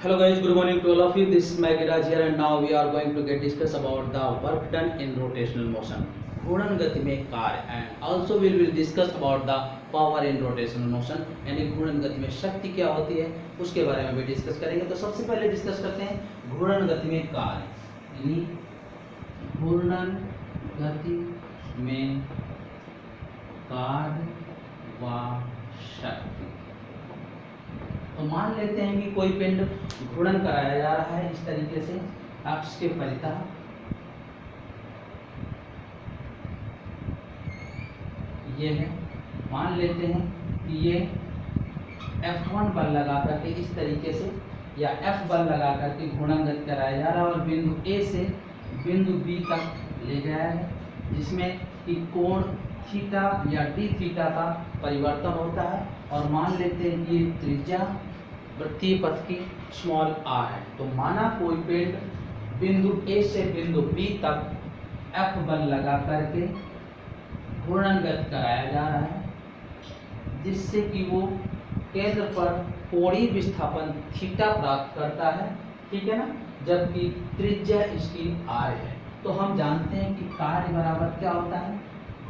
Hello guys, good morning to all of you. This is Magiraj here and now we are going to get discuss about the work done in rotational motion. घूर्णन गति में कार्य and also we will discuss about the power in rotational motion. यानी घूर्णन गति में शक्ति क्या होती है उसके बारे में भी डिस्कस करेंगे। तो सबसे पहले डिस्कस करते हैं घूर्णन गति में कार्य, यानी घूर्णन गति में कार्य व शक्ति। तो मान लेते हैं कि कोई पिंड घूर्णन कराया जा रहा है इस तरीके से अक्ष के परितः, ये है। मान लेते हैं कि ये F1 बल लगा करके इस तरीके से या F बल लगा करके घूर्णन गति कराया जा रहा है और बिंदु A से बिंदु B तक ले गया है, जिसमें कि कोण थीटा या डी थीटा का परिवर्तन होता है। और मान लेते हैं कि ये त्रिज्या वृत्तीय पथ की स्मॉल r है। तो माना कोई पिंड बिंदु A से बिंदु B तक F बल लगा करके घूर्णन गति कराया जा रहा है, जिससे कि वो केंद्र पर कोणीय विस्थापन थीटा प्राप्त करता है, ठीक है ना, जबकि त्रिज्या इसकी r है। तो हम जानते हैं कि कार्य बराबर क्या होता है,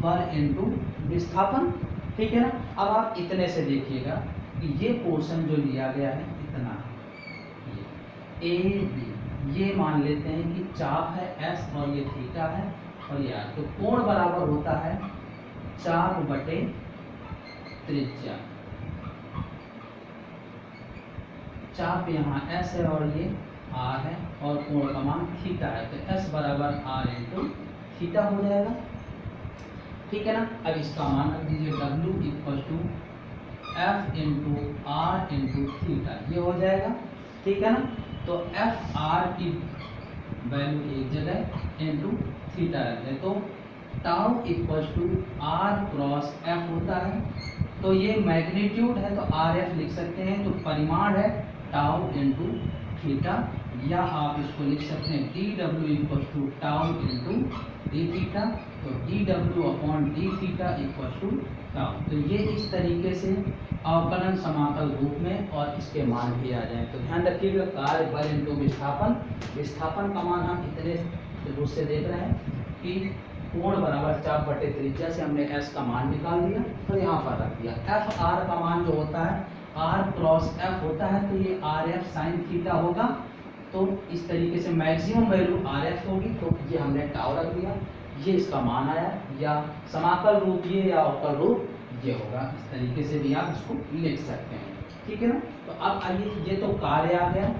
बल इनटू विस्थापन, ठीक है ना। अब आप इतने से देखिएगा कि ये पोर्शन जो लिया गया है इतना ए बी, ये मान लेते हैं कि चाप है एस और ये थीटा है और ये आर। तो कोण बराबर होता है चाप बटे त्रिज्या। चाप यहाँ एस है और ये आर है और कोण का मान थीटा है, तो एस बराबर आर इंटू थीटा हो जाएगा, ठीक है ना। अब इसका मान रख दीजिए W equal to F into R into theta, ये हो जाएगा, ठीक है ना। तो एफ आर की वैल्यू एक जगह इंटू थीटा रख दें, तो tau equal to R cross F होता है। तो ये मैग्नीट्यूड है तो आर एफ लिख सकते हैं, तो परिमाण है टाउ इंटू थीटा, या आप इसको लिख सकते हैं D W equal to tau into D theta. तो D W upon D theta equal to tau. तो ये इस तरीके से अवकलन समाकल रूप में और इसके मान भी आ जाए। तो ध्यान रखिएगा कार्य बल इंटू विस्थापन। विस्थापन का मान हम इतने रूप से देख रहे हैं कि कोण बराबर चाप बटे त्रिज्या से हमने एस का मान निकाल दिया तो यहाँ पर रख दिया। एफ आर का मान जो होता है आर क्रॉस एफ होता है, तो ये आर एफ साइन थीटा होगा। तो इस तरीके से मैक्सिमम वैल्यू आर एफ होगी, तो ये हमने टाउ रख दिया, ये इसका मान आया, या समाकल रूप ये या अवकल रूप ये होगा। इस तरीके से भी आप इसको लिख सकते हैं, ठीक है ना। तो अब आइए, ये तो कार्य आ गया,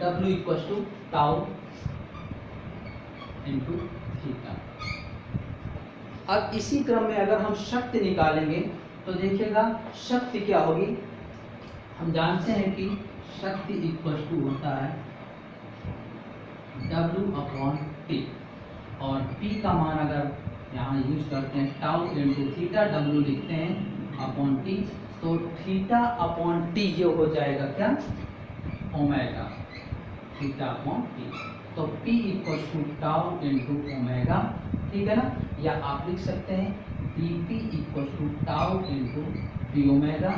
W equal to tau into theta. अब इसी क्रम में अगर हम शक्ति निकालेंगे तो देखिएगा शक्ति क्या होगी। हम जानते हैं कि शक्ति इक्वल टू होता है W अपॉन टी, और P का मान अगर यहाँ यूज करते हैं टाउ इंटू थीटा, W लिखते हैं अपॉन टी, तो थीटा अपॉन टी ये हो जाएगा क्या, ओमेगा, थीटा अपॉन टी। तो P equal to tau into omega, ठीक है ना। या आप लिख सकते हैं dP equal to tau into D omega,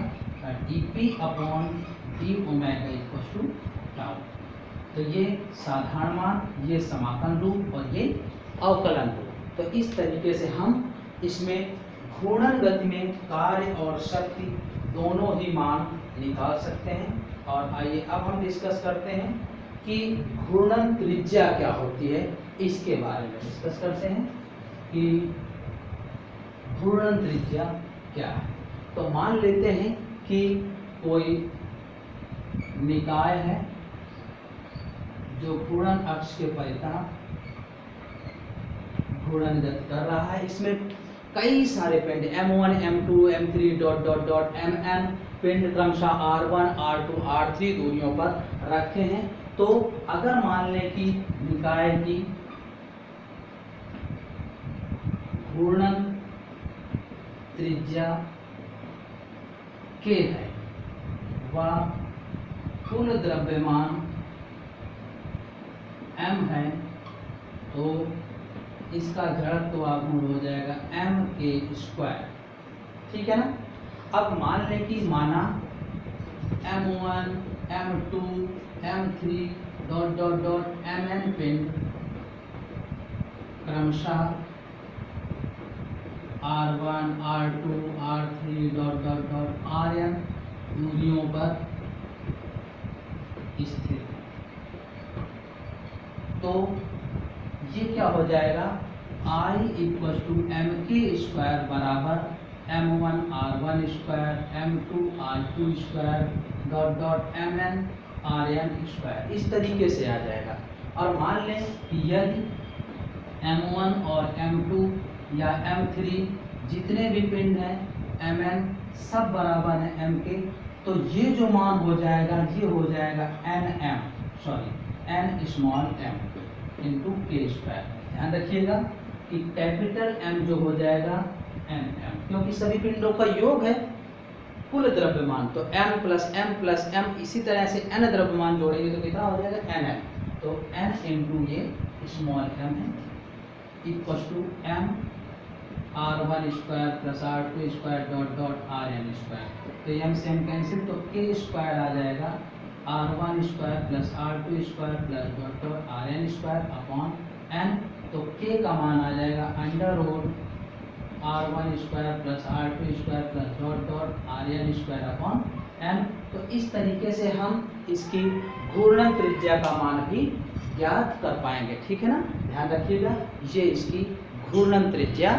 dP upon D omega equal to tau. तो ये साधारण मान, ये समाकलन रूप और ये अवकलन रूप। तो इस तरीके से हम इसमें घूर्णन गति में कार्य और शक्ति दोनों ही मान निकाल सकते हैं। और आइए अब हम डिस्कस करते हैं कि घूर्णन त्रिज्या क्या होती है, इसके बारे में डिस्कस करते हैं कि घूर्णन त्रिज्या क्या है। तो मान लेते हैं कि कोई निकाय है जो घूर्णन अक्ष के परितः घूर्णन गति कर रहा है। इसमें कई सारे पिंड M1, M2, M3 dot dot dot Mn पिंड क्रमशः R1, R2, R3 दूरियों पर रखे हैं। तो अगर मान लें कि निकाय की घूर्णन त्रिज्या k है व कुल द्रव्यमान m है, तो इसका जड़त्व आघूर्ण हो जाएगा m k स्क्वायर, ठीक है ना। अब मान लें कि माना M1, M2, M3 dot dot dot Mn पिंड क्रमशः R1, R2, R3 dot dot dot Rn दूरियों पर स्थित है। तो ये क्या हो जाएगा, I इक्वल टू एम के स्क्वायर बराबर M1 R1 square, M2 R2 square dot dot Mn Rn square, इस तरीके से आ जाएगा। और मान लें कि यदि M1 और M2 या M3 जितने भी पिंड हैं Mn सब बराबर हैं M के, तो ये जो मान हो जाएगा ये हो जाएगा n स्मॉल m इंटू के स्क्वायर। ध्यान रखिएगा कि कैपिटल M जो हो जाएगा nm, क्योंकि सभी पिंडों का योग है कुल द्रव्यमान, तो m प्लस m इसी तरह से n द्रव्यमान जोड़ेंगे तो कितना हो जाएगा nm। तो n इंटू ये स्मॉल m है equal to m R1 square plus R2 square dot dot Rn square. तो m से m कैंसिल, तो k स्क्वायर आ जाएगा R1 square plus R2 square plus dot dot Rn square upon n। तो k का मान आ जाएगा under root R1 square plus R2 square plus dot dot Rn square upon n। तो इस तरीके से हम इसकी घूर्णन त्रिज्या का मान भी ज्ञात कर पाएंगे। ठीक है ना, ध्यान रखिएगा, ये इसकी घूर्णन त्रिज्या